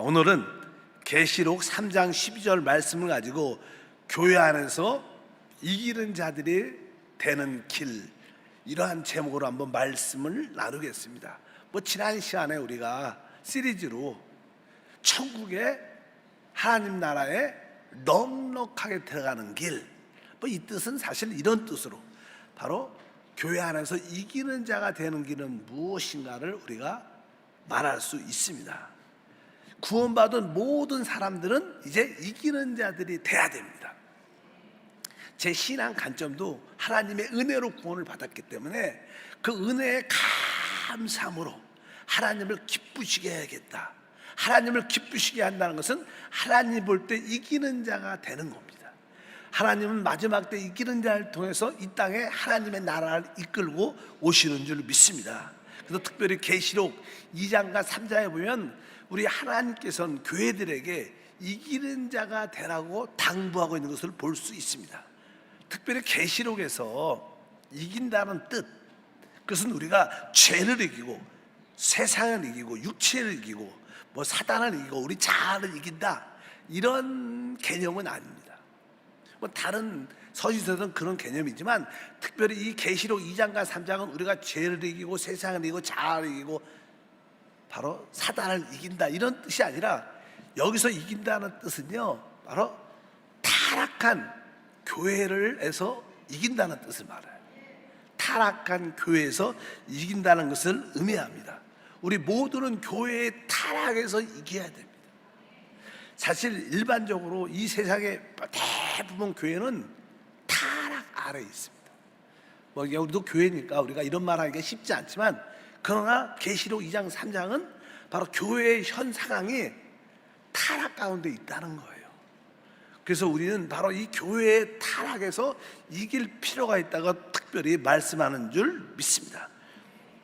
오늘은 계시록 3장 12절 말씀을 가지고 교회 안에서 이기는 자들이 되는 길, 이러한 제목으로 한번 말씀을 나누겠습니다. 지난 시간에 우리가 시리즈로 천국의 하나님 나라에 넉넉하게 들어가는 길, 이 뜻은 사실 이런 뜻으로 바로 교회 안에서 이기는 자가 되는 길은 무엇인가를 우리가 말할 수 있습니다. 구원받은 모든 사람들은 이제 이기는 자들이 돼야 됩니다. 제 신앙 관점도 하나님의 은혜로 구원을 받았기 때문에 그 은혜의 감사함으로 하나님을 기쁘시게 해야겠다. 하나님을 기쁘시게 한다는 것은 하나님 볼 때 이기는 자가 되는 겁니다. 하나님은 마지막 때 이기는 자를 통해서 이 땅에 하나님의 나라를 이끌고 오시는 줄 믿습니다. 그래서 특별히 계시록 2장과 3장에 보면 우리 하나님께서는 교회들에게 이기는 자가 되라고 당부하고 있는 것을 볼 수 있습니다. 특별히 계시록에서 이긴다는 뜻, 그것은 우리가 죄를 이기고 세상을 이기고 육체를 이기고 사단을 이기고 우리 자아를 이긴다, 이런 개념은 아닙니다. 다른 서신서는 그런 개념이지만 특별히 이 계시록 2장과 3장은 우리가 죄를 이기고 세상을 이기고 자아를 이기고 바로 사단을 이긴다, 이런 뜻이 아니라 여기서 이긴다는 뜻은요, 바로 타락한 교회를 해서 이긴다는 뜻을 말해요. 타락한 교회에서 이긴다는 것을 의미합니다. 우리 모두는 교회의 타락에서 이겨야 됩니다. 사실 일반적으로 이 세상의 대부분 교회는 타락 아래에 있습니다. 우리도 교회니까 우리가 이런 말 하기가 쉽지 않지만, 그러나 계시록 2장 3장은 바로 교회의 현 상황이 타락 가운데 있다는 거예요. 그래서 우리는 바로 이 교회의 타락에서 이길 필요가 있다고 특별히 말씀하는 줄 믿습니다.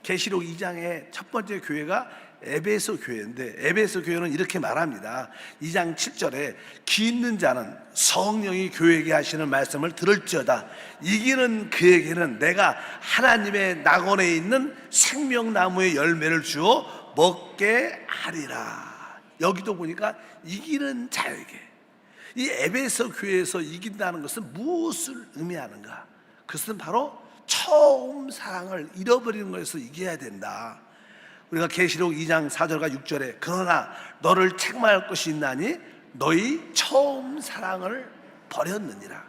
계시록 2장의 첫 번째 교회가 에베소 교회인데, 에베소 교회는 이렇게 말합니다. 2장 7절에 귀 있는 자는 성령이 교회에게 하시는 말씀을 들을지어다. 이기는 그에게는 내가 하나님의 낙원에 있는 생명나무의 열매를 주어 먹게 하리라. 여기도 보니까 이기는 자에게, 이 에베소 교회에서 이긴다는 것은 무엇을 의미하는가? 그것은 바로 처음 사랑을 잃어버리는 것에서 이겨야 된다. 우리가 계시록 2장 4절과 6절에 그러나 너를 책망할 것이 있나니 너희 처음 사랑을 버렸느니라.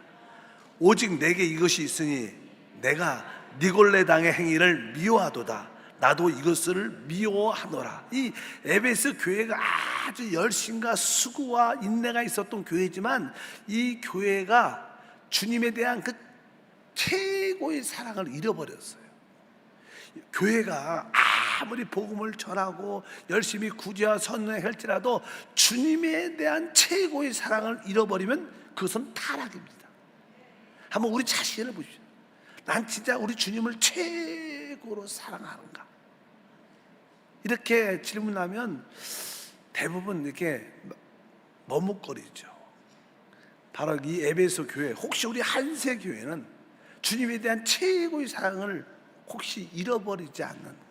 오직 내게 이것이 있으니 내가 니골레 당의 행위를 미워하도다. 나도 이것을 미워하노라. 이 에베소 교회가 아주 열심과 수고와 인내가 있었던 교회지만 이 교회가 주님에 대한 그 최고의 사랑을 잃어버렸어요. 교회가 아무리 복음을 전하고 열심히 구제와 선언할지라도 주님에 대한 최고의 사랑을 잃어버리면 그것은 타락입니다. 한번 우리 자신을 보십시오. 난 진짜 우리 주님을 최고로 사랑하는가? 이렇게 질문하면 대부분 이렇게 머뭇거리죠. 바로 이 에베소 교회, 혹시 우리 한세 교회는 주님에 대한 최고의 사랑을 혹시 잃어버리지 않는가?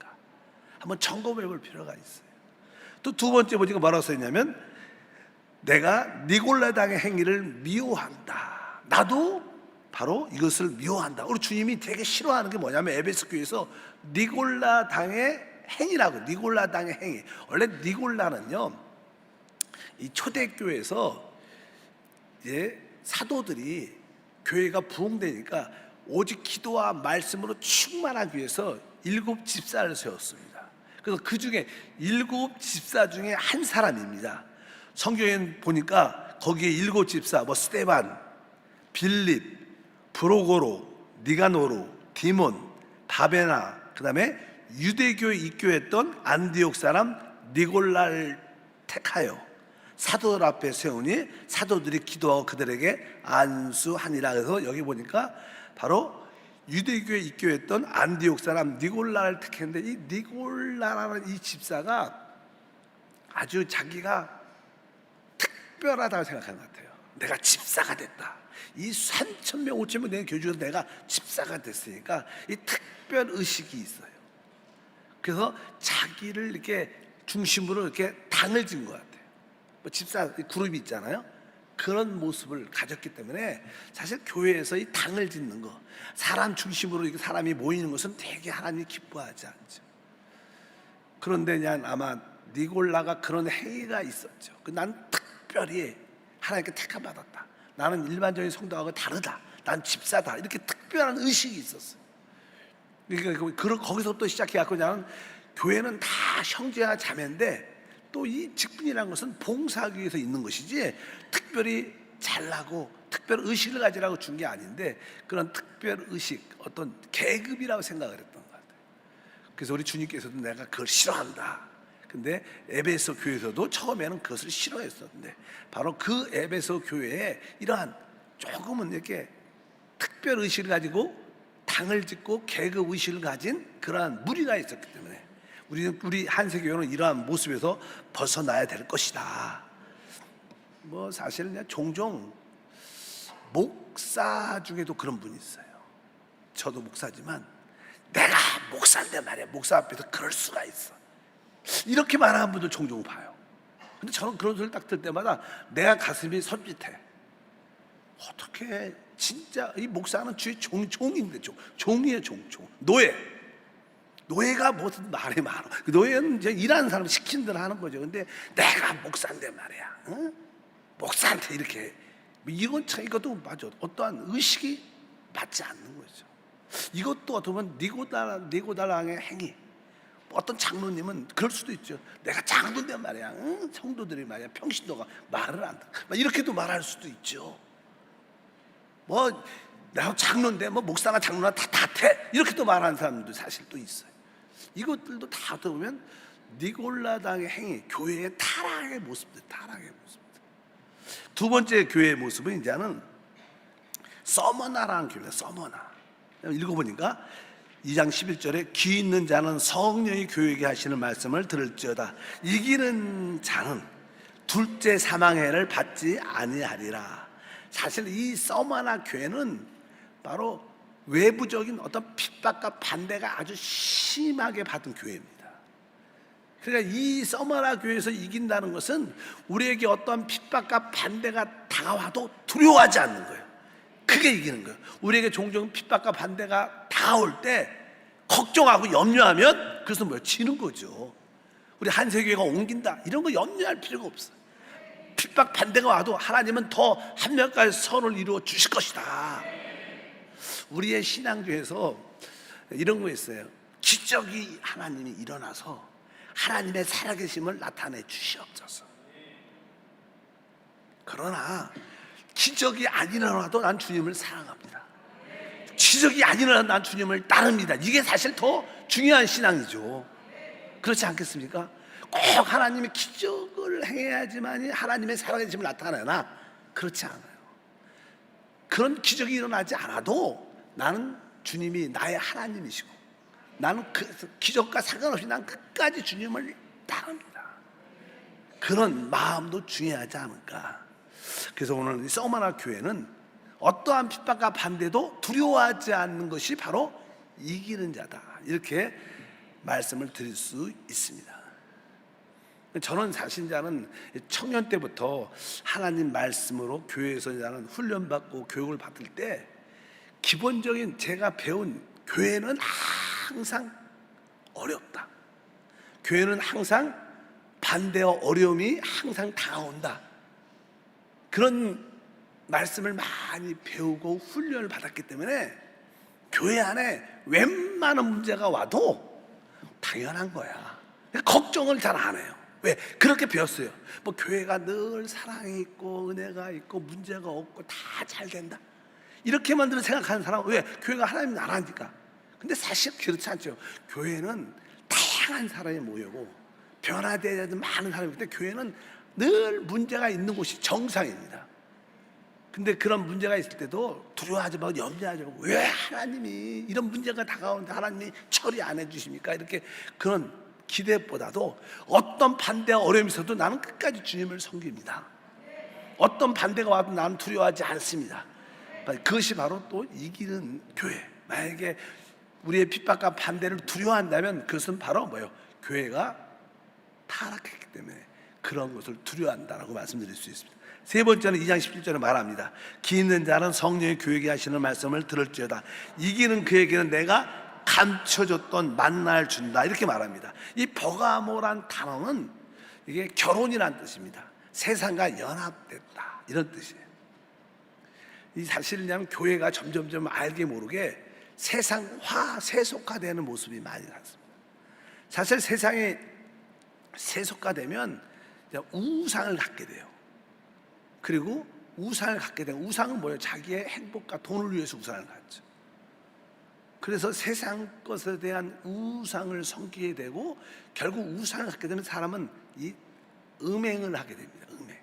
한번 점검해 볼 필요가 있어요. 또 두 번째 보니까 뭐라고 써있냐면 내가 니골라 당의 행위를 미워한다. 나도 바로 이것을 미워한다. 우리 주님이 되게 싫어하는 게 뭐냐면 에베소 교회에서 니골라 당의 행위라고. 니골라 당의 행위. 원래 니골라는요, 이 초대교회에서 이제 사도들이 교회가 부흥되니까 오직 기도와 말씀으로 충만하기 위해서 7 집사를 세웠습니다. 그래서 그 중에 7 집사 중에 한 사람입니다. 성경에 보니까 거기에 7 집사, 스데반, 빌립, 브로고로, 니가노로, 디몬, 바베나, 그 다음에 유대교에 입교했던 안디옥 사람 니골라를 택하여 사도들 앞에 세우니 사도들이 기도하고 그들에게 안수하니라. 그래서 여기 보니까 바로 유대교에 입교했던 안디옥 사람 니골라를 택했는데, 이 니골라라는 이 집사가 아주 자기가 특별하다고 생각하는 것 같아요. 내가 집사가 됐다. 이 3,000명 5,000명 되는 교주에서 내가 집사가 됐으니까 이 특별 의식이 있어요. 그래서 자기를 이렇게 중심으로 이렇게 당을 진 것 같아요. 뭐 집사 그룹이 있잖아요. 그런 모습을 가졌기 때문에 사실 교회에서 이 당을 짓는 거, 사람 중심으로 이렇게 사람이 모이는 것은 되게 하나님이 기뻐하지 않죠. 그런데 그냥 아마 니골라가 그런 행위가 있었죠. 난 특별히 하나님께 택함받았다. 나는 일반적인 성도하고 다르다. 난 집사다. 이렇게 특별한 의식이 있었어요. 그러니까 거기서부터 시작해갖고 나는 교회는 다 형제와 자매인데 또 이 직분이라는 것은 봉사하기 위해서 있는 것이지 특별히 잘나고 특별 의식을 가지라고 준 게 아닌데 그런 특별 의식, 어떤 계급이라고 생각을 했던 것 같아요. 그래서 우리 주님께서도 내가 그걸 싫어한다. 근데 에베소 교회에서도 처음에는 그것을 싫어했었는데 바로 그 에베소 교회에 이러한 조금은 이렇게 특별 의식을 가지고 당을 짓고 계급 의식을 가진 그러한 무리가 있었기 때문에 우리 한세교회는 이러한 모습에서 벗어나야 될 것이다. 뭐 사실 그냥 종종 목사 중에도 그런 분이 있어요. 저도 목사지만 내가 목사인데 말이야, 목사 앞에서 그럴 수가 있어, 이렇게 말하는 분들 종종 봐요. 근데 저는 그런 소리를 딱 들 때마다 내가 가슴이 섬찟해. 어떻게 진짜 이 목사는 주의 종인데 종이에요. 노예가 무슨 말이 많아. 노예는 이제 일하는 사람 시킨 대로 하는 거죠. 근데 내가 목사인데 말이야, 응? 목사한테 이렇게, 이것도 맞아. 어떠한 의식이 맞지 않는 거죠. 이것도 어떻게 보면 니고달랑의 행위. 어떤 장로님은 그럴 수도 있죠. 내가 장로인데 말이야, 응? 성도들이 말이야 평신도가 말을 안 듣고 이렇게도 말할 수도 있죠. 뭐 내가 장로인데 뭐 목사나 장로나 다 돼, 이렇게도 말하는 사람들도 사실 또 있어요. 이것들도 다 보면 니골라당의 행위, 교회의 타락의 모습들. 두 번째 교회의 모습은 이제는 서머나라는 교회입니다. 서머나. 읽어보니까 2장 11절에 귀 있는 자는 성령이 교회에게 하시는 말씀을 들을지어다. 이기는 자는 둘째 사망해를 받지 아니하리라. 사실 이 서머나 교회는 바로 외부적인 어떤 핍박과 반대가 아주 심하게 받은 교회입니다. 그러니까 이 서머나 교회에서 이긴다는 것은 우리에게 어떤 핍박과 반대가 다가와도 두려워하지 않는 거예요. 그게 이기는 거예요. 우리에게 종종 핍박과 반대가 다가올 때 걱정하고 염려하면 그래서 지는 거죠. 우리 한세교회가 옮긴다 이런 거 염려할 필요가 없어요. 핍박 반대가 와도 하나님은 더 한 몇 가지 선을 이루어 주실 것이다. 우리의 신앙교에서 이런 거 있어요. 기적이 하나님이 일어나서 하나님의 살아계심을 나타내 주시옵소서. 그러나 기적이 안 일어나도 난 주님을 사랑합니다. 기적이 안 일어나도 난 주님을 따릅니다. 이게 사실 더 중요한 신앙이죠. 그렇지 않겠습니까? 꼭 하나님의 기적을 행해야지만 하나님의 살아계심을 나타내나? 그렇지 않아요. 그런 기적이 일어나지 않아도 나는 주님이 나의 하나님이시고 나는 그 기적과 상관없이 난 끝까지 주님을 따릅니다. 그런 마음도 중요하지 않을까. 그래서 오늘 서머나 교회는 어떠한 핍박과 반대도 두려워하지 않는 것이 바로 이기는 자다, 이렇게 말씀을 드릴 수 있습니다. 저는 사실 나는 청년 때부터 하나님 말씀으로 교회에서 나는 훈련받고 교육을 받을 때 기본적인 제가 배운 교회는 항상 어렵다. 교회는 항상 반대와 어려움이 항상 다가온다. 그런 말씀을 많이 배우고 훈련을 받았기 때문에 교회 안에 웬만한 문제가 와도 당연한 거야. 걱정을 잘 안 해요. 왜? 그렇게 배웠어요. 뭐 교회가 늘 사랑이 있고 은혜가 있고 문제가 없고 다 잘 된다, 이렇게만 생각하는 사람은 왜? 교회가 하나님 나라니까. 근데 사실 그렇지 않죠. 교회는 다양한 사람이 모이고 변화되어야 되는 많은 사람이기 때문에 교회는 늘 문제가 있는 곳이 정상입니다. 근데 그런 문제가 있을 때도 두려워하지 말고 염려하지 말고, 왜 하나님이 이런 문제가 다가오는데 하나님이 처리 안 해주십니까? 이렇게 그런 기대보다도 어떤 반대와 어려움이 있어도 나는 끝까지 주님을 섬깁니다. 어떤 반대가 와도 나는 두려워하지 않습니다. 그것이 바로 또 이기는 교회. 만약에 우리의 핍박과 반대를 두려워한다면 그것은 바로 뭐예요? 교회가 타락했기 때문에, 그런 것을 두려워한다라고 말씀드릴 수 있습니다. 세 번째는 2장 17절에 말합니다. 기 있는 자는 성령의 교회에 하시는 말씀을 들을지어다. 이기는 그에게는 내가 감춰줬던 만나를 준다. 이렇게 말합니다. 이 버가모란 단어는 이게 결혼이란 뜻입니다. 세상과 연합됐다 이런 뜻이에요. 이 사실은 교회가 점점점 알게 모르게 세상화, 세속화되는 모습이 많이 났습니다. 사실 세상에 세속화되면 우상을 갖게 돼요. 그리고 우상을 갖게 되면 우상은 뭐예요? 자기의 행복과 돈을 위해서 우상을 갖죠. 그래서 세상 것에 대한 우상을 섬기게 되고 결국 우상을 갖게 되는 사람은 이 음행을 하게 됩니다. 음행.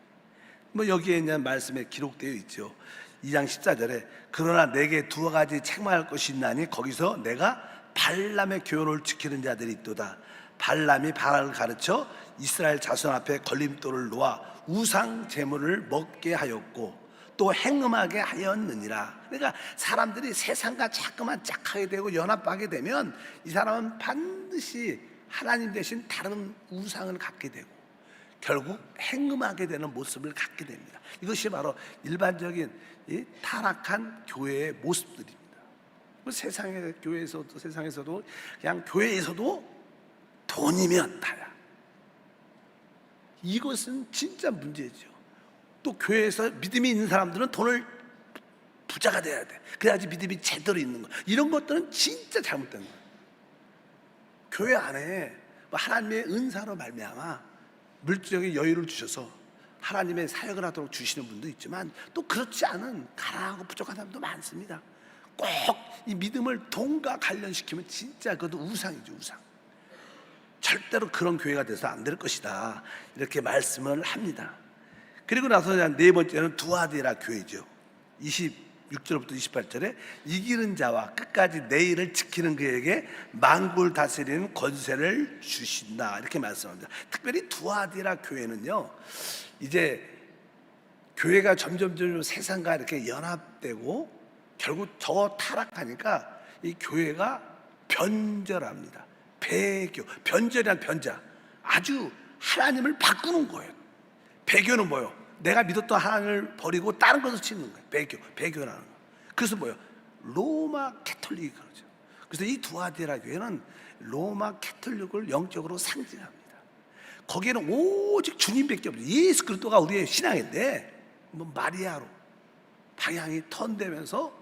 뭐 여기에 있는 말씀에 기록되어 있죠. 2장 14절에 그러나 내게 두 가지 책망할 것이 있나니 거기서 내가 발람의 교훈을 지키는 자들이 있도다. 발람이 바알을 가르쳐 이스라엘 자손 앞에 걸림돌을 놓아 우상 제물을 먹게 하였고 또 행음하게 하였느니라. 그러니까 사람들이 세상과 자꾸만 짝하게 되고 연합하게 되면 이 사람은 반드시 하나님 대신 다른 우상을 갖게 되고 결국 행음하게 되는 모습을 갖게 됩니다. 이것이 바로 일반적인 이 타락한 교회의 모습들입니다. 세상의 교회에서도 세상에서도 그냥 교회에서도 돈이면 다야. 이것은 진짜 문제죠. 또 교회에서 믿음이 있는 사람들은 돈을 부자가 돼야 돼. 그래야지 믿음이 제대로 있는 거야. 이런 것들은 진짜 잘못된 거야. 교회 안에 하나님의 은사로 말미암아 물질적인 여유를 주셔서 하나님의 사역을 하도록 주시는 분도 있지만 또 그렇지 않은 가난하고 부족한 사람도 많습니다. 꼭 이 믿음을 돈과 관련시키면 진짜 그것도 우상이죠. 우상. 절대로 그런 교회가 돼서 안 될 것이다 이렇게 말씀을 합니다. 그리고 나서 네 번째는 두아디라 교회죠. 26절부터 28절에 이기는 자와 끝까지 내 일을 지키는 그에게 만국을 다스리는 권세를 주신다 이렇게 말씀합니다. 특별히 두아디라 교회는요, 이제 교회가 점점 세상과 이렇게 연합되고 결국 더 타락하니까 이 교회가 변절합니다. 배교, 변절이란 변자, 아주 하나님을 바꾸는 거예요. 배교는 뭐예요? 내가 믿었던 하나님을 버리고 다른 것을 짓는 거예요. 배교라는 거. 그래서 뭐예요? 로마 캐톨릭이 그러죠. 그래서 이 두아디라 교회는 로마 캐톨릭을 영적으로 상징합니다. 거기에는 오직 주님밖에 없어요. 예수 그리스도가 우리의 신앙인데 뭐 마리아로 방향이 턴되면서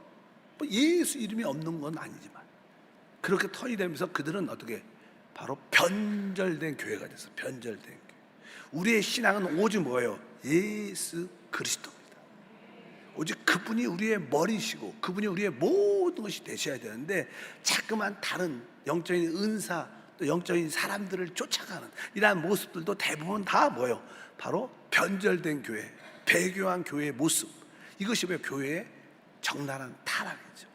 뭐 예수 이름이 없는 건 아니지만 그렇게 턴이 되면서 그들은 어떻게 바로 변절된 교회가 됐어. 변절된 교회. 우리의 신앙은 오직 뭐예요? 예수 그리스도입니다. 오직 그분이 우리의 머리시고 그분이 우리의 모든 것이 되셔야 되는데 자꾸만 다른 영적인 은사 또 영적인 사람들을 쫓아가는 이러한 모습들도 대부분 다 뭐예요? 바로 변절된 교회, 배교한 교회의 모습. 이것이 왜 교회의 적나라한 타락이죠.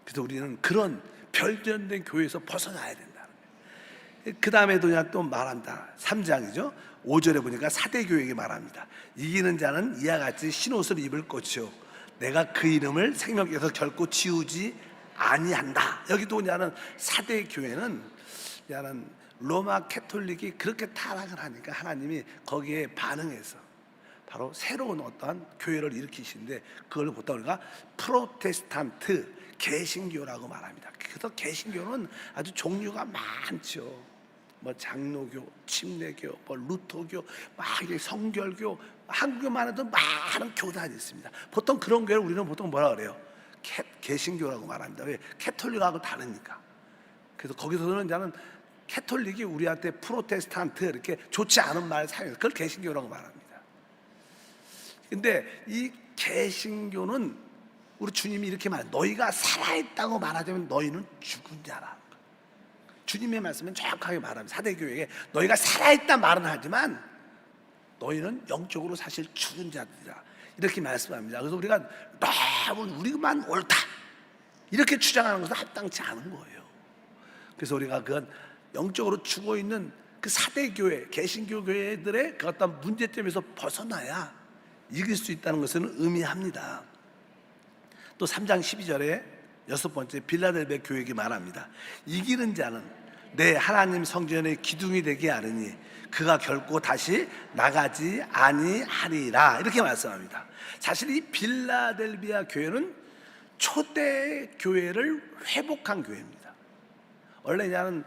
그래서 우리는 그런 변절된 교회에서 벗어나야 된다는 거예요. 그 다음에도 또 말한다. 3장이죠. 5절에 보니까 사대교회에게 말합니다. 이기는 자는 이와 같이 흰옷을 입을 것이요 내가 그 이름을 생명에서 결코 지우지 아니한다. 여기도 뭐냐는 사대교회는 로마 캐톨릭이 그렇게 타락을 하니까 하나님이 거기에 반응해서 바로 새로운 어떠한 교회를 일으키시는데 그걸 보통 우리가 프로테스탄트 개신교라고 말합니다. 그래서 개신교는 아주 종류가 많죠. 뭐 장로교, 침례교, 뭐 루터교, 막 성결교, 한국에만 해도 많은 교단이 있습니다. 보통 그런 교회를 우리는 보통 뭐라 그래요? 개신교라고 말합니다. 왜? 캐톨릭하고 다르니까. 그래서 거기서는 이제는 캐톨릭이 우리한테 프로테스탄트 이렇게 좋지 않은 말을 사용해서 그걸 개신교라고 말합니다. 근데 이 개신교는 우리 주님이 이렇게 말해요. 너희가 살아있다고 말하자면 너희는 죽은 자라. 주님의 말씀은 정확하게 말합니다. 사대교회에게 너희가 살아있다 말은 하지만 너희는 영적으로 사실 죽은 자들이다 이렇게 말씀합니다. 그래서 우리가 너무 우리만 옳다 이렇게 주장하는 것은 합당치 않은 거예요. 그래서 우리가 그건 영적으로 죽어있는 그 사대교회, 개신교 교회들의 그 어떤 문제점에서 벗어나야 이길 수 있다는 것을 의미합니다. 또 3장 12절에 여섯 번째 빌라델베 교회에게 말합니다. 이기는 자는 내 하나님 성전의 기둥이 되게 하느니 그가 결코 다시 나가지 아니하리라, 이렇게 말씀합니다. 사실 이 빌라델비아 교회는 초대 교회를 회복한 교회입니다. 원래 이제는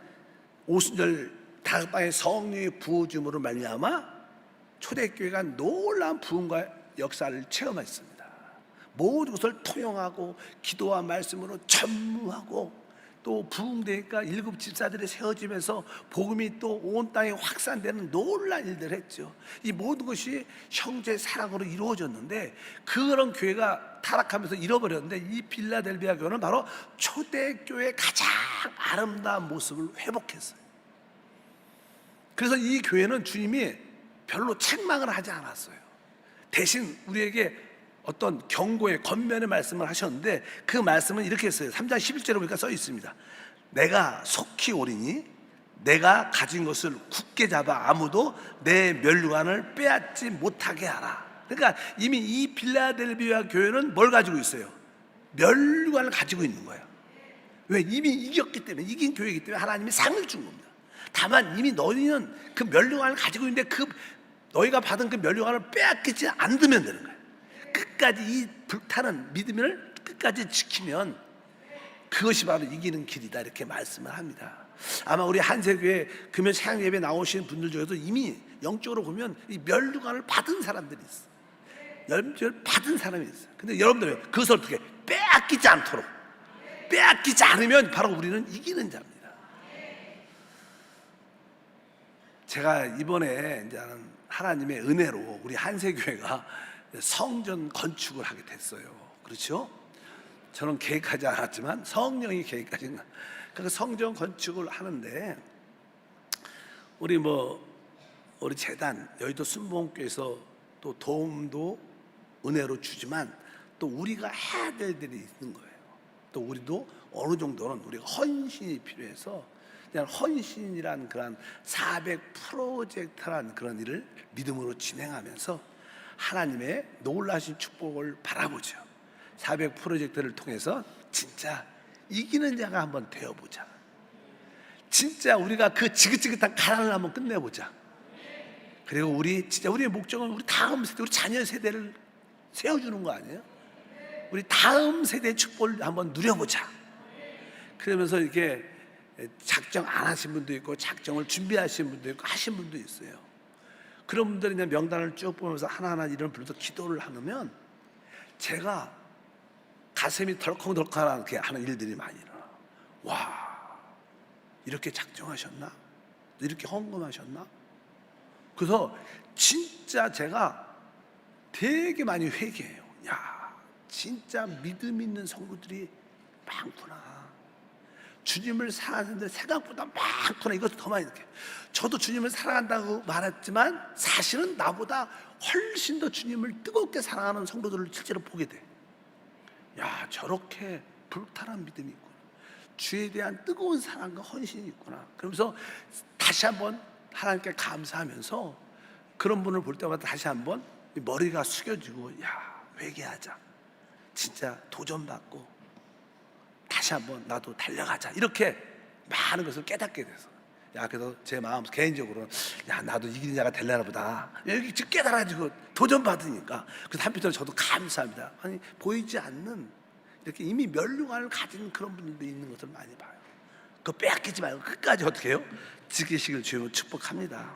오순절 다락방의 성령의 부어줌으로 말미암아 초대교회가 놀라운 부흥과 역사를 체험했습니다. 모든 것을 통용하고 기도와 말씀으로 전무하고, 또 부흥되니까 일곱 집사들이 세워지면서 복음이 또 온 땅에 확산되는 놀라운 일들을 했죠. 이 모든 것이 형제의 사랑으로 이루어졌는데, 그런 교회가 타락하면서 잃어버렸는데, 이 빌라델비아 교회는 바로 초대교회의 가장 아름다운 모습을 회복했어요. 그래서 이 교회는 주님이 별로 책망을 하지 않았어요. 대신 우리에게 어떤 경고의 권면의 말씀을 하셨는데, 그 말씀은 이렇게 했어요. 3장 11절에 보니까 써 있습니다. 내가 속히 오리니 내가 가진 것을 굳게 잡아 아무도 내 면류관을 빼앗지 못하게 하라. 그러니까 이미 이 빌라델비아 교회는 뭘 가지고 있어요? 면류관을 가지고 있는 거예요. 왜? 이미 이겼기 때문에, 이긴 교회이기 때문에 하나님이 상을 준 겁니다. 다만 이미 너희는 그 면류관을 가지고 있는데, 그 너희가 받은 그 면류관을 빼앗기지 않으면 되는 거예요. 끝까지 이 불타는 믿음을 끝까지 지키면 그것이 바로 이기는 길이다, 이렇게 말씀을 합니다. 아마 우리 한세교회 금요 찬양 예배 나오시는 분들 중에도 이미 영적으로 보면 이 면류관을 받은 사람들이 있어요. 면류관을 받은 사람이 있어요. 근데 여러분들 그것을 어떻게 빼앗기지 않도록, 빼앗기지 않으면 바로 우리는 이기는 자입니다. 제가 이번에 이제 하나님의 은혜로 우리 한세교회가 성전 건축을 하게 됐어요. 그렇죠? 저는 계획하지 않았지만 성령이 계획하신 거예요. 그래서 성전 건축을 하는데, 우리 재단 여의도 순복음교회에서 또 도움도 은혜로 주지만, 또 우리가 해야 될 일이 있는 거예요. 또 우리도 어느 정도는 우리가 헌신이 필요해서, 그냥 헌신이란 그런 400 프로젝트란 그런 일을 믿음으로 진행하면서 하나님의 놀라신 축복을 바라보죠. 400 프로젝트를 통해서 진짜 이기는 자가 한번 되어보자. 진짜 우리가 그 지긋지긋한 가난을 한번 끝내보자. 그리고 우리의 목적은 우리 다음 세대, 우리 자녀 세대를 세워주는 거 아니에요? 우리 다음 세대의 축복을 한번 누려보자. 그러면서 이렇게 작정 안 하신 분도 있고, 작정을 준비하신 분도 있고, 하신 분도 있어요. 그런 분들이 이제 명단을 쭉 보면서 하나하나 이런 불러서 기도를 하면 제가 가슴이 덜컹덜컹하게 하는 일들이 많이 일어나. 와, 이렇게 작정하셨나? 이렇게 헌금하셨나? 그래서 진짜 제가 되게 많이 회개해요. 야, 진짜 믿음 있는 성도들이 많구나. 주님을 사랑하는데 생각보다 많구나. 이것도 더 많이 느껴요. 저도 주님을 사랑한다고 말했지만 사실은 나보다 훨씬 더 주님을 뜨겁게 사랑하는 성도들을 실제로 보게 돼. 야, 저렇게 불타는 믿음이 있구나. 주에 대한 뜨거운 사랑과 헌신이 있구나. 그러면서 다시 한번 하나님께 감사하면서 그런 분을 볼 때마다 다시 한번 머리가 숙여지고, 야, 회개하자. 진짜 도전받고 다시 한번 나도 달려가자. 이렇게 많은 것을 깨닫게 돼서, 야, 그래서 제 마음 개인적으로는, 야, 나도 이기는 자가 되려나 보다. 여기 지금 깨달아지고 도전받으니까. 그래서 한편으로 저도 감사합니다. 아니, 보이지 않는 이렇게 이미 면류관을 가진 그런 분들도 있는 것을 많이 봐요. 그거 빼앗기지 말고 끝까지 어떻게 해요? 지키시길 주님은 축복합니다.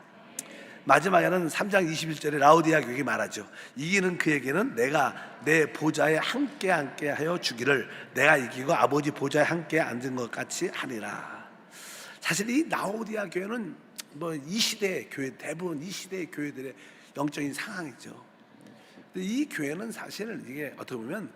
마지막에는 3장 21절에 라우디아 교회에게 말하죠. 이기는 그에게는 내가 내 보좌에 함께 하여 주기를 내가 이기고 아버지 보좌에 함께 앉은 것 같이 하리라. 사실 이 라우디아 교회는 이 시대의 교회, 대부분 이 시대의 교회들의 영적인 상황이죠. 근데 이 교회는 사실 이게 어떻게 보면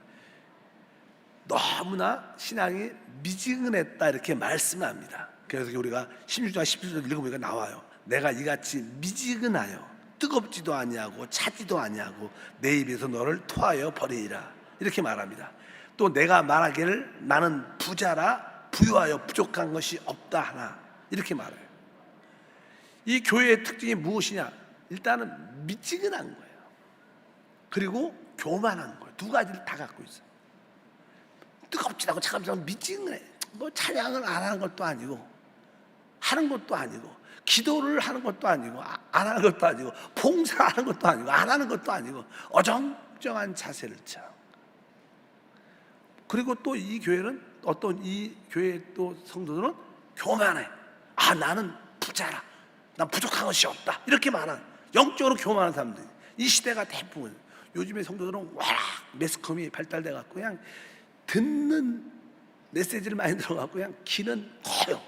너무나 신앙이 미지근했다, 이렇게 말씀합니다. 그래서 우리가 16장 17절 읽어보니까 나와요. 내가 이같이 미지근하여 뜨겁지도 아니하고 차지도 아니하고 내 입에서 너를 토하여 버리리라, 이렇게 말합니다. 또 내가 말하기를 나는 부자라 부유하여 부족한 것이 없다 하나, 이렇게 말해요. 이 교회의 특징이 무엇이냐? 일단은 미지근한 거예요. 그리고 교만한 거예요. 두 가지를 다 갖고 있어요. 뜨겁지도 않고 차갑지도 않고 미지근해. 찬양을 안 하는 것도 아니고 하는 것도 아니고, 기도를 하는 것도 아니고, 안 하는 것도 아니고, 봉사하는 것도 아니고, 안 하는 것도 아니고, 어정쩡한 자세를 취하. 그리고 또 이 교회는, 어떤 이 교회 또 성도들은 교만해. 나는 부자라, 난 부족한 것이 없다, 이렇게 말하는, 영적으로 교만한 사람들. 이 시대가 대부분. 요즘에 성도들은 워낙 매스컴이 발달돼 갖고 그냥 듣는 메시지를 많이 들어갖고 그냥 기는 커요.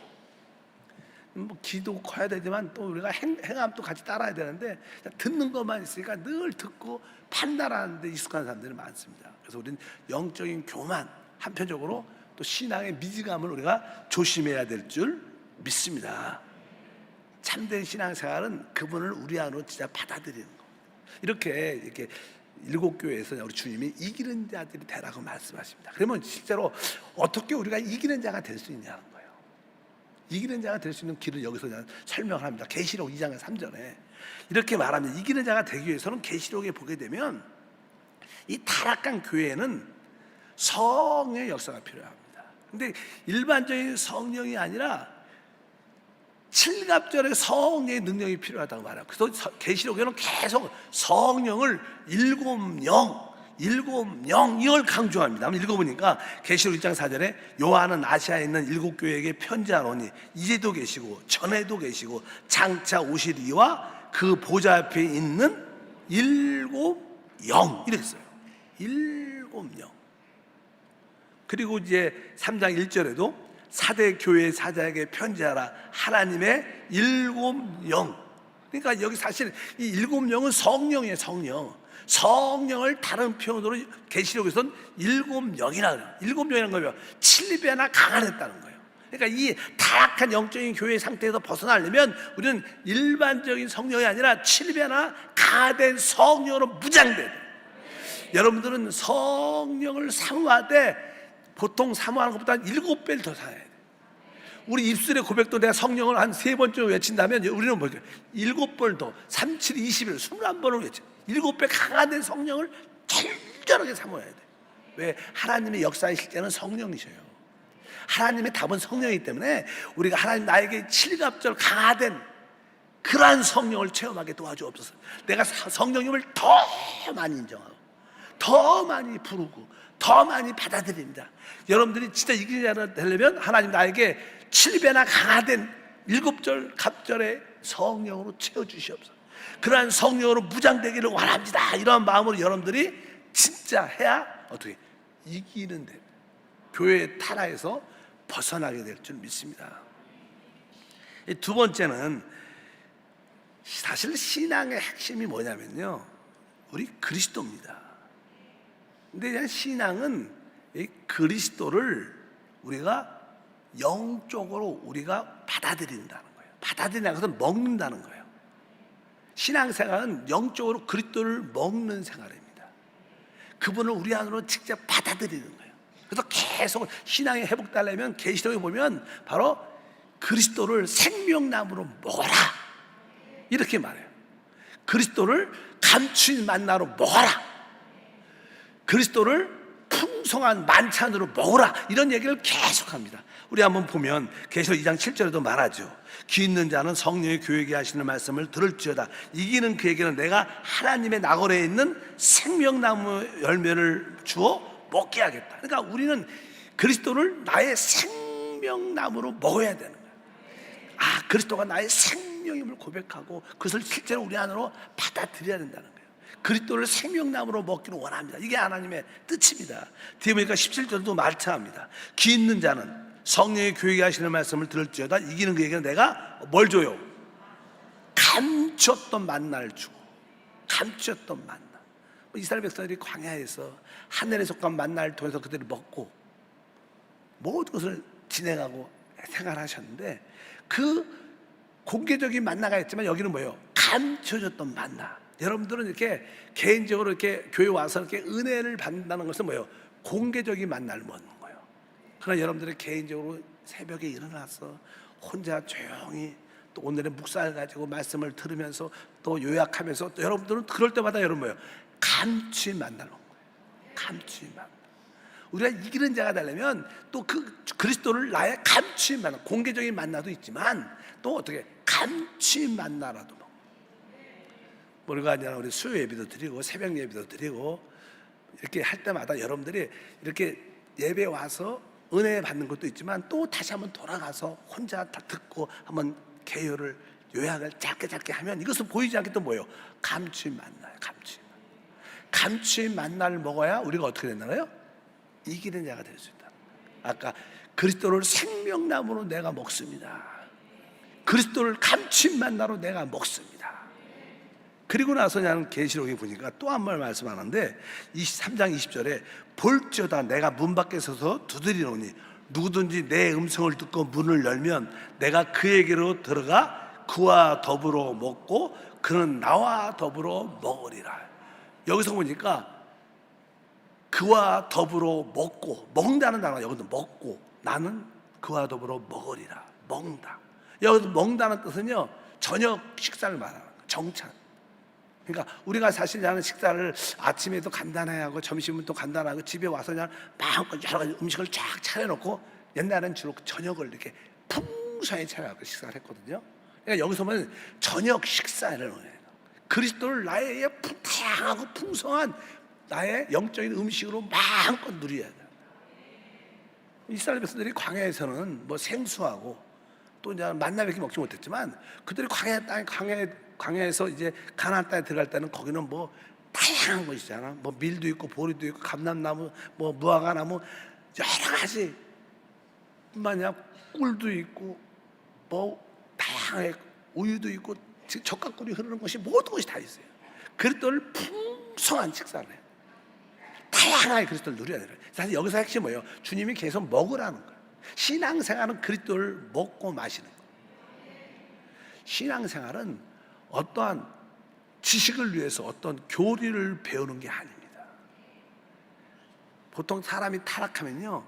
뭐 기도 커야 되지만 또 우리가 행함도 같이 따라야 되는데, 듣는 것만 있으니까 늘 듣고 판단하는 데 익숙한 사람들이 많습니다. 그래서 우리는 영적인 교만, 한편적으로 또 신앙의 미지감을 우리가 조심해야 될 줄 믿습니다. 참된 신앙생활은 그분을 우리 안으로 진짜 받아들이는 거. 이렇게 일곱 교회에서 우리 주님이 이기는 자들이 되라고 말씀하십니다. 그러면 실제로 어떻게 우리가 이기는 자가 될 수 있냐는 거예요. 이기는 자가 될 수 있는 길을 여기서 설명을 합니다. 계시록 2장 3절에 이렇게 말합니다. 이기는 자가 되기 위해서는 계시록에 보게 되면 이 타락한 교회에는 성령의 역사가 필요합니다. 근데 일반적인 성령이 아니라 칠갑절의 성령의 능력이 필요하다고 말해요. 그래서 계시록에는 계속 성령을 일곱 영 이걸 강조합니다. 한번 읽어보니까 계시록 1장 4절에 요한은 아시아에 있는 일곱 교회에게 편지하노니 이제도 계시고 전에도 계시고 장차 오시리와 그 보좌 앞에 있는 일곱 영, 이렇게 써요. 일곱 영. 그리고 이제 3장 1절에도 사대 교회 사자에게 편지하라, 하나님의 일곱 영. 그러니까 여기 사실 이 일곱 영은 성령이에요. 성령을 다른 표현으로 계시록에서는 일곱 영이라 그래요. 일곱 영이라는 거예요. 7배나 강화했다는 거예요. 그러니까 이 타락한 영적인 교회의 상태에서 벗어나려면 우리는 일반적인 성령이 아니라 7배나 강화된 성령으로 무장돼야 돼요. 여러분들은 성령을 사모하되 보통 사모하는 것보다 7배를 더 사야 돼. 우리 입술의 고백도 내가 성령을 한 3번쯤 외친다면 우리는 뭐 7번 더, 3, 7, 21, 21번을 외쳐. 7배 강화된 성령을 철저하게 사모해야 돼. 왜? 하나님의 역사의 실제는 성령이셔요. 하나님의 답은 성령이기 때문에 우리가 하나님 나에게 칠갑절 강화된 그러한 성령을 체험하게 도와주옵소서. 내가 성령님을 더 많이 인정하고 더 많이 부르고 더 많이 받아들입니다. 여러분들이 진짜 이기는 자가 되려면 하나님 나에게 7배나 강화된 7절 갑절의 성령으로 채워주시옵소서. 그러한 성령으로 무장되기를 원합니다. 이러한 마음으로 여러분들이 진짜 해야 어떻게 이기는 데 교회의 타락에서 벗어나게 될 줄 믿습니다. 두 번째는 사실 신앙의 핵심이 뭐냐면요, 우리 그리스도입니다. 근데 신앙은 이 그리스도를 우리가 영적으로 우리가 받아들인다는 거예요. 받아들인다는 것은 먹는다는 거예요. 신앙생활은 영적으로 그리스도를 먹는 생활입니다. 그분을 우리 안으로 직접 받아들이는 거예요. 그래서 계속 신앙이 회복되려면 계시록에 보면 바로 그리스도를 생명나무로 먹어라 이렇게 말해요. 그리스도를 감추인 만나로 먹어라, 그리스도를 풍성한 만찬으로 먹으라, 이런 얘기를 계속합니다. 우리 한번 보면 계시록 2장 7절에도 말하죠. 귀 있는 자는 성령의 교회에게 하시는 말씀을 들을지어다. 이기는 그에게는 내가 하나님의 나거래에 있는 생명나무 열매를 주어 먹게 하겠다. 그러니까 우리는 그리스도를 나의 생명나무로 먹어야 되는 거예요. 그리스도가 나의 생명임을 고백하고 그것을 실제로 우리 안으로 받아들여야 된다는 거예요. 그리스도를 생명나무로 먹기를 원합니다. 이게 하나님의 뜻입니다. 뒤에 보니까 17절도 말차합니다. 귀 있는 자는 성령의 교회에 하시는 말씀을 들을지어다. 이기는 그에게는 내가 뭘 줘요? 감추었던 만나를 주고. 감추었던 만나. 이스라엘 백성들이 광야에서 하늘에 속한 만나를 통해서 그들이 먹고 모든 것을 진행하고 생활하셨는데 그 공개적인 만나가 있지만 여기는 뭐예요? 감춰졌던 만나. 여러분들은 이렇게 개인적으로 이렇게 교회 와서 이렇게 은혜를 받는다는 것은 뭐예요? 공개적인 만나를 먹는 거예요. 그러나 여러분들이 개인적으로 새벽에 일어나서 혼자 조용히 또 오늘의 묵상을 가지고 말씀을 들으면서 또 요약하면서 또 여러분들은 그럴 때마다 여러분 뭐예요? 감추인 만나를 먹는 거예요. 감추인 만나. 우리가 이기는 자가 되려면 또 그 그리스도를 나의 감추인 만나, 공개적인 만나도 있지만 또 어떻게 감추인 만나라도 먹고, 우리가 아니라 우리 수요 예배도 드리고 새벽 예배도 드리고 이렇게 할 때마다 여러분들이 이렇게 예배 와서 은혜 받는 것도 있지만 또 다시 한번 돌아가서 혼자 다 듣고 한번 개요를 요약을 짧게 하면 이것은 보이지 않게 또 뭐예요? 감추인 만나요. 감추인 만나를 먹어야 우리가 어떻게 된다고요? 이기는 자가 될 수 있다. 아까 그리스도를 생명나무로 내가 먹습니다. 그리스도를 감추인 만나로 내가 먹습니다. 그리고 나서 나는 계시록에 보니까 또 한 번 말씀하는데 23장 20절에 볼지어다 내가 문 밖에 서서 두드리노니 누구든지 내 음성을 듣고 문을 열면 내가 그에게로 들어가 그와 더불어 먹고 그는 나와 더불어 먹으리라. 여기서 보니까 그와 더불어 먹고, 먹는다는 단어가 여기도 먹고, 나는 그와 더불어 먹으리라. 먹는다. 여기서 먹는다는 뜻은요 저녁 식사를 말하는 거예요. 정찬. 그러니까 우리가 사실 나는 식사를 아침에도 간단하고 점심은 또 간단하고 집에 와서 그냥 마음껏 여러 가지 음식을 쫙 차려놓고 옛날엔 주로 저녁을 이렇게 풍성히 차려갖고 식사를 했거든요. 그러니까 여기서 보면 저녁 식사를 해요. 그리스도를 나의 다양하고 풍성한 나의 영적인 음식으로 마음껏 누려야 돼요. 이스라엘 백성들이 광야에서는 뭐 생수하고 또 이제 만나밖에 먹지 못했지만 그들이 광야에서 이제 가나안 땅에 들어갈 때는 거기는 뭐 다양한 것이 있잖아. 뭐 밀도 있고 보리도 있고 감람나무, 뭐 무화과나무 여러 가지 뿐만이 꿀도 있고 뭐 다양하게 우유도 있고 젓가락꿀이 흐르는 것이 모든 것이 다 있어요. 그리스도를 풍성한 식사를 해요. 다양하게 그리스도를 누려야 돼요. 사실 여기서 핵심이 뭐예요? 주님이 계속 먹으라는 거예요. 신앙생활은 그리스도를 먹고 마시는 거예요. 신앙생활은 어떠한 지식을 위해서 어떤 교리를 배우는 게 아닙니다. 보통 사람이 타락하면요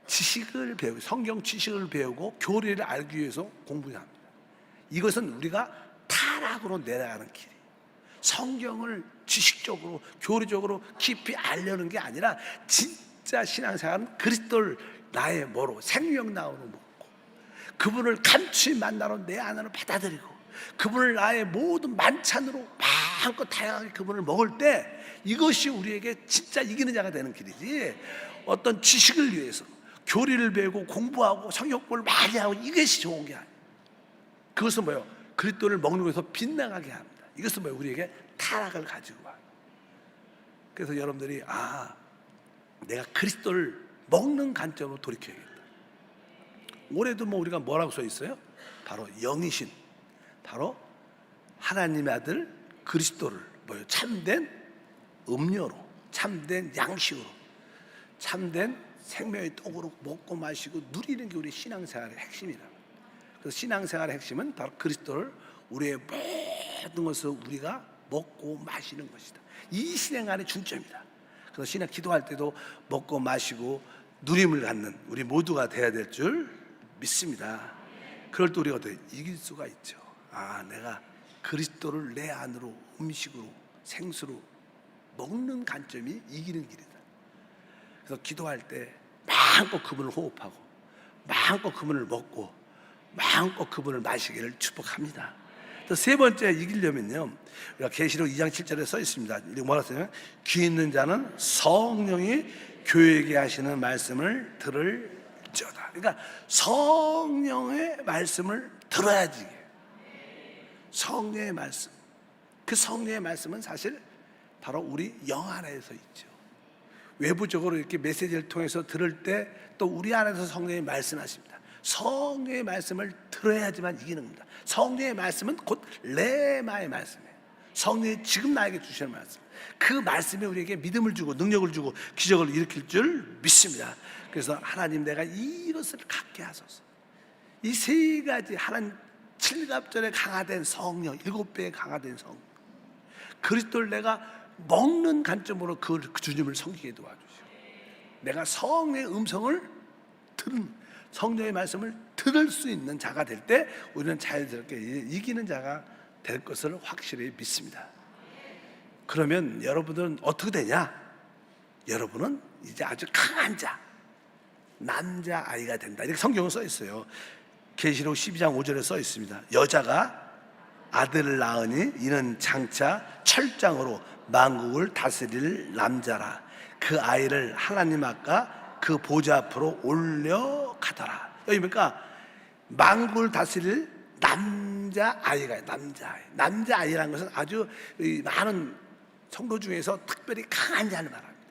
지식을 배우고 성경 지식을 배우고 교리를 알기 위해서 공부를 합니다. 이것은 우리가 타락으로 내려가는 길이에요. 성경을 지식적으로 교리적으로 깊이 알려는 게 아니라 진짜 신앙생활은 그리스도를 나의 뭐로 생명나무로 먹고 그분을 감추인 만나로 내 안으로 받아들이고 그분을 나의 모든 만찬으로 마음껏 다양하게 그분을 먹을 때 이것이 우리에게 진짜 이기는 자가 되는 길이지, 어떤 지식을 위해서 교리를 배우고 공부하고 성경공부를 많이 하고 이것이 좋은 게 아니에요. 그것은 뭐예요? 그리스도를 먹는 것에서 빗나가게 합니다. 이것은 뭐예요? 우리에게 타락을 가지고 와요. 그래서 여러분들이 내가 그리스도를 먹는 관점으로 돌이켜야겠다. 올해도 뭐 우리가 뭐라고 써 있어요? 바로 영이신, 바로 하나님의 아들 그리스도를 뭐예요? 참된 음료로, 참된 양식으로, 참된 생명의 떡으로 먹고 마시고 누리는 게 우리 신앙생활의 핵심이다. 그래서 신앙생활의 핵심은 바로 그리스도를 우리의 모든 것을 우리가 먹고 마시는 것이다. 이 신앙생활의 중점이다. 그래서 신앙 기도할 때도 먹고 마시고 누림을 갖는 우리 모두가 돼야 될 줄 믿습니다. 그럴 때 우리가 어떻게 이길 수가 있죠. 내가 그리스도를 내 안으로 음식으로 생수로 먹는 관점이 이기는 길이다. 그래서 기도할 때 마음껏 그분을 호흡하고 마음껏 그분을 먹고 마음껏 그분을 마시기를 축복합니다. 또 세 번째 이기려면요, 우리가 계시록 2장 7절에 써 있습니다. 뭐라 써요? 귀 있는 자는 성령이 교회에게 하시는 말씀을 들을지어다. 그러니까 성령의 말씀을 들어야지. 성령의 말씀, 그 성령의 말씀은 사실 바로 우리 영 안에서 있죠. 외부적으로 이렇게 메시지를 통해서 들을 때 또 우리 안에서 성령이 말씀하십니다. 성령의 말씀을 들어야지만 이기는 겁니다. 성령의 말씀은 곧 레마의 말씀이에요. 성령이 지금 나에게 주시는 말씀, 그 말씀이 우리에게 믿음을 주고 능력을 주고 기적을 일으킬 줄 믿습니다. 그래서 하나님, 내가 이것을 갖게 하소서. 이 세 가지 하나님 7갑절에 강화된 성령, 7배에 강화된 성령, 그리스도를 내가 먹는 관점으로 그 주님을 섬기게 도와주시고, 내가 성령의 음성을 들은, 성령의 말씀을 들을 수 있는 자가 될 때 우리는 자연스럽게 이기는 자가 될 것을 확실히 믿습니다. 그러면 여러분들은 어떻게 되냐? 여러분은 이제 아주 강한 자, 남자아이가 된다. 이렇게 성경은 써 있어요. 계시록 12장 5절에 써 있습니다. 여자가 아들을 낳으니 이는 장차 철장으로 만국을 다스릴 남자라. 그 아이를 하나님 아까 그 보좌 앞으로 올려가더라. 여기 보니까 만국을 다스릴 남자아이가, 남자아이라는 것은 아주 많은 성도 중에서 특별히 강한 자를 말합니다.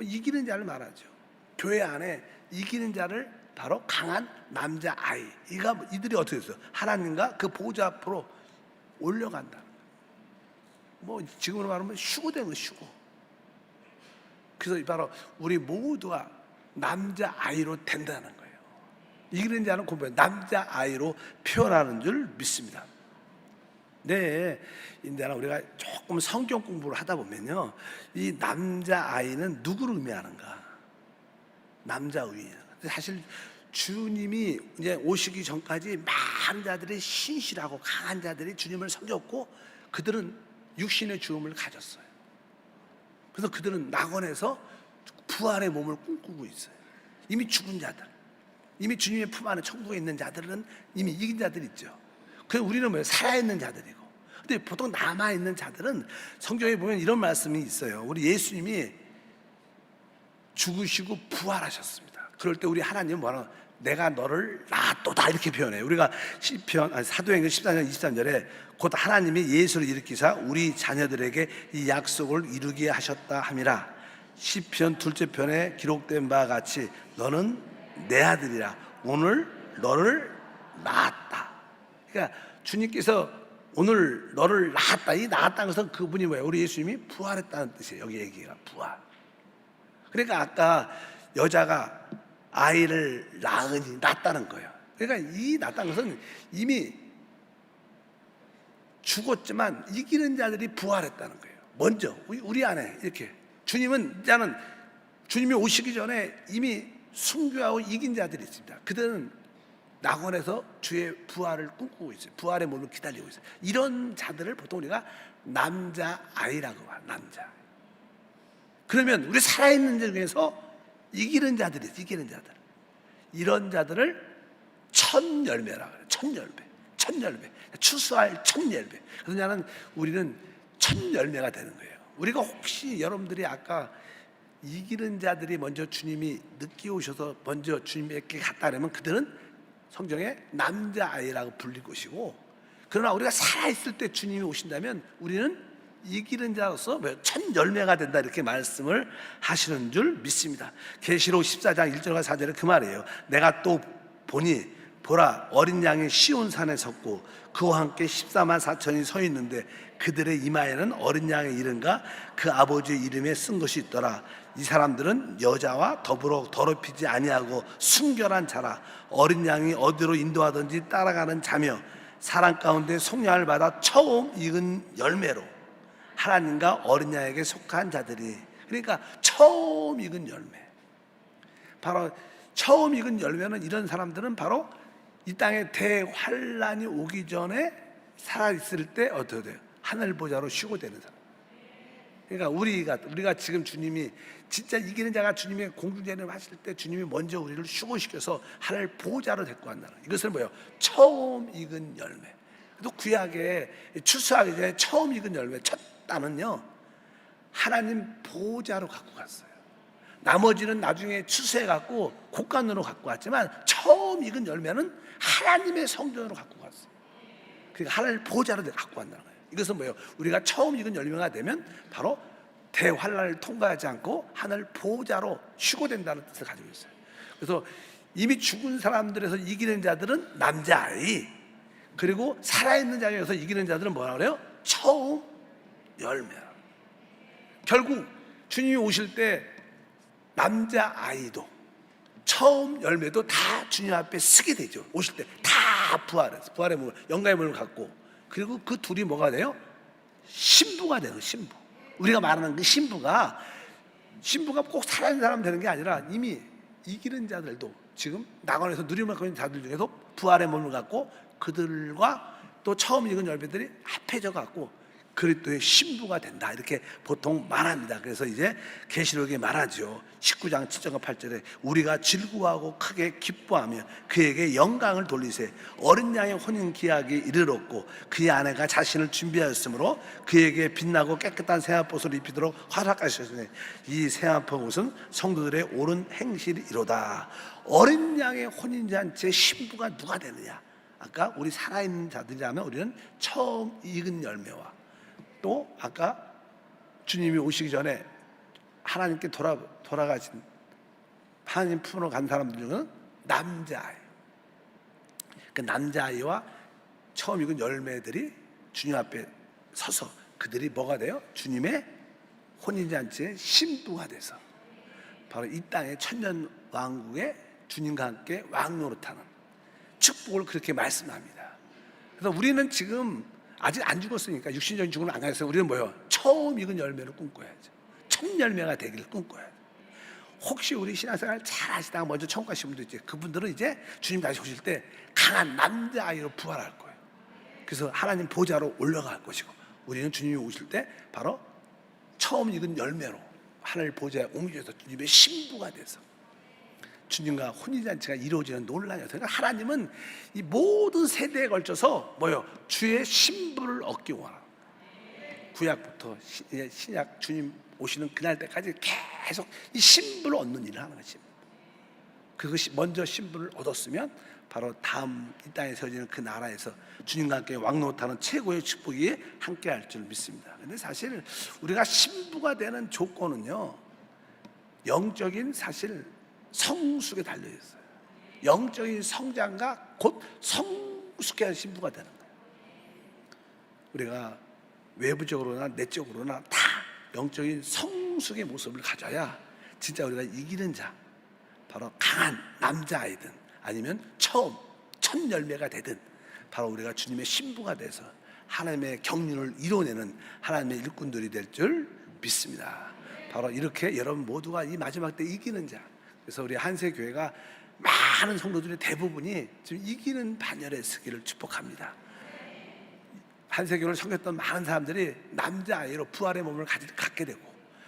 이기는 자를 말하죠. 교회 안에 이기는 자를 바로 강한 남자아이, 이들이 어떻게 됐어요? 하나님과 그 보좌 앞으로 올려간다. 뭐 지금으로 말하면 휴고된 거, 휴고. 그래서 바로 우리 모두가 남자아이로 된다는 거예요. 이기는 자는 공부해 남자아이로 표현하는 줄 믿습니다. 네, 인자는 우리가 조금 성경 공부를 하다 보면요, 이 남자아이는 누구를 의미하는가? 남자의예요. 사실 주님이 이제 오시기 전까지 많은 자들이 신실하고 강한 자들이 주님을 섬겼고, 그들은 육신의 죽음을 가졌어요. 그래서 그들은 낙원에서 부활의 몸을 꿈꾸고 있어요. 이미 죽은 자들, 이미 주님의 품 안에 천국에 있는 자들은 이미 이긴 자들이 있죠. 그래서 우리는 뭐예요? 살아있는 자들이고. 근데 보통 남아있는 자들은 성경에 보면 이런 말씀이 있어요. 우리 예수님이 죽으시고 부활하셨습니다. 그럴 때 우리 하나님은 뭐라고? 내가 너를 낳았도다, 이렇게 표현해요. 우리가 사도행전 14장 23절에 곧 하나님이 예수를 일으키사 우리 자녀들에게 이 약속을 이루게 하셨다 함이라. 시편 둘째 편에 기록된 바와 같이 너는 내 아들이라 오늘 너를 낳았다. 그러니까 주님께서 오늘 너를 낳았다. 이 낳았다는 것은 그분이 뭐예요? 우리 예수님이 부활했다는 뜻이에요. 여기 얘기가 부활. 그러니까 아까 여자가 아이를 낳았다는 거예요. 그러니까 이 낳았다는 것은 이미 죽었지만 이기는 자들이 부활했다는 거예요. 먼저 우리 안에 이렇게 주님은 이제는 주님이 오시기 전에 이미 순교하고 이긴 자들이 있습니다. 그들은 낙원에서 주의 부활을 꿈꾸고 있어요. 부활의 몸을 기다리고 있어요. 이런 자들을 보통 우리가 남자아이라고 봐요. 남자. 그러면 우리 살아있는 자 중에서 이기는 자들이 있어요. 이기는 자들. 이런 자들을 천열매라고 해요. 천열매. 추수할 천열매. 그래서 나는 우리는 천열매가 되는 거예요. 우리가 혹시 여러분들이 아까 이기는 자들이 먼저 주님이 늦게 오셔서 먼저 주님에게 갔다면 그들은 성경에 남자아이라고 불릴 것이고, 그러나 우리가 살아있을 때 주님이 오신다면 우리는 이기는 자로서 천열매가 된다, 이렇게 말씀을 하시는 줄 믿습니다. 계시록 14장 1절과 4절에 그 말이에요. 내가 또 보니 보라 어린 양이 시온산에 섰고 그와 함께 14만 4천이 서 있는데 그들의 이마에는 어린 양의 이름과 그 아버지의 이름에 쓴 것이 있더라. 이 사람들은 여자와 더불어 더럽히지 아니하고 순결한 자라. 어린 양이 어디로 인도하든지 따라가는 자며 사람 가운데 속량을 받아 처음 익은 열매로 하나님과 어린 양에게 속한 자들이. 그러니까 처음 익은 열매, 바로 처음 익은 열매는 이런 사람들은 바로 이 땅에 대환란이 오기 전에 살아있을 때 어떻게 돼요? 하늘 보좌로 쉬고 되는 사람. 그러니까 우리가 지금 주님이 진짜 이기는 자가 주님의 공중제를 하실 때 주님이 먼저 우리를 휴고시켜서 하늘 보좌로 데리고 간다는 거예요. 이것은 뭐예요? 처음 익은 열매. 또 구약에 추수하기 전에 처음 익은 열매 첫 단은요 하나님 보좌로 갖고 갔어요. 나머지는 나중에 추수해갖고 곡간으로 갖고 왔지만 처음 익은 열매는 하나님의 성전으로 갖고 갔어요. 그러니까 하나님 보좌로 갖고 간다는 거예요. 이것은 뭐예요? 우리가 처음 익은 열매가 되면 바로 대환란을 통과하지 않고 하늘 보좌로 휴고된다는 뜻을 가지고 있어요. 그래서 이미 죽은 사람들에서 이기는 자들은 남자아이, 그리고 살아있는 자에서 이기는 자들은 뭐라 그래요? 처음 열매. 결국 주님이 오실 때 남자아이도 처음 열매도 다 주님 앞에 서게 되죠. 오실 때 다 부활해서 부활의 몸을, 영광의 몸을 갖고, 그리고 그 둘이 뭐가 돼요? 신부가 돼요. 신부. 우리가 말하는 그 신부가 꼭 살아있는 사람 되는 게 아니라 이미 이기는 자들도 지금 낙원에서 누림을 갖고 있는 자들 중에서 부활의 몸을 갖고 그들과 또 처음 익은 열매들이 합해져 갖고 그리스도의 신부가 된다, 이렇게 보통 말합니다. 그래서 이제 계시록에 말하죠. 19장 7절과 8절에 우리가 즐거워하고 크게 기뻐하며 그에게 영광을 돌리세. 어린 양의 혼인 기약이 이르렀고 그의 아내가 자신을 준비하였으므로 그에게 빛나고 깨끗한 세마포옷을 입히도록 허락하셨으니 이 세마포옷은 성도들의 옳은 행실이로다. 어린 양의 혼인잔치의 신부가 누가 되느냐? 아까 우리 살아있는 자들이라면 우리는 처음 익은 열매와, 또 아까 주님이 오시기 전에 하나님께 돌아가신 하나님 품으로 간 사람들 중에는 남자아이, 그 남자아이와 처음 익은 열매들이 주님 앞에 서서 그들이 뭐가 돼요? 주님의 혼인잔치의 신부가 돼서 바로 이 땅의 천년왕국에 주님과 함께 왕노릇하는 축복을 그렇게 말씀합니다. 그래서 우리는 지금 아직 안 죽었으니까, 육신적인 죽음을 안 가졌으니까 우리는 뭐예요? 처음 익은 열매를 꿈꿔야죠. 첫 열매가 되기를 꿈꿔야죠. 혹시 우리 신앙생활 잘 하시다가 먼저 천국 가신 분도 있지, 그분들은 이제 주님 다시 오실 때 강한 남자아이로 부활할 거예요. 그래서 하나님 보좌로 올라갈 것이고, 우리는 주님이 오실 때 바로 처음 익은 열매로 하늘 보좌에 옮겨져서 주님의 신부가 돼서 주님과 혼인잔치가 이루어지는 논란이었어요. 그러니까 하나님은 이 모든 세대에 걸쳐서 뭐요? 주의 신부를 얻기 원합니다. 구약부터 신약 주님 오시는 그날 때까지 계속 이 신부를 얻는 일을 하는 것입니다. 그것이 먼저 신부를 얻었으면 바로 다음 이 땅에 세워지는 그 나라에서 주님과 함께 왕노릇하는 최고의 축복이 함께할 줄 믿습니다. 그런데 사실 우리가 신부가 되는 조건은요, 영적인 사실 성숙에 달려 있어요. 영적인 성장과 곧 성숙해야 신부가 되는 거예요. 우리가 외부적으로나 내적으로나 다 영적인 성숙의 모습을 가져야 진짜 우리가 이기는 자, 바로 강한 남자아이든 아니면 첫 열매가 되든 바로 우리가 주님의 신부가 돼서 하나님의 경륜을 이뤄내는 하나님의 일꾼들이 될 줄 믿습니다. 바로 이렇게 여러분 모두가 이 마지막 때 이기는 자, 그래서 우리 한세교회가 많은 성도들의 대부분이 지금 이기는 반열에 서기를 축복합니다. 한세교를 섬겼던 많은 사람들이 남자아이로 부활의 몸을 갖게 되고,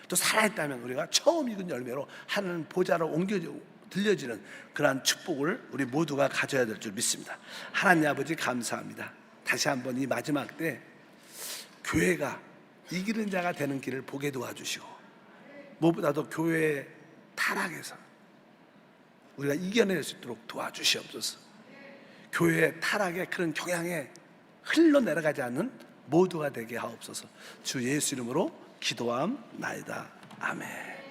또 살아있다면 우리가 처음 익은 열매로 하는 보좌로 들려지는 그러한 축복을 우리 모두가 가져야 될 줄 믿습니다. 하나님 아버지 감사합니다. 다시 한번 이 마지막 때 교회가 이기는 자가 되는 길을 보게 도와주시고, 무엇보다도 교회의 타락에서 우리가 이겨낼 수 있도록 도와주시옵소서. 교회의 타락의 그런 경향에 흘러내려가지 않는 모두가 되게 하옵소서. 주 예수 이름으로 기도함나이다. 아멘.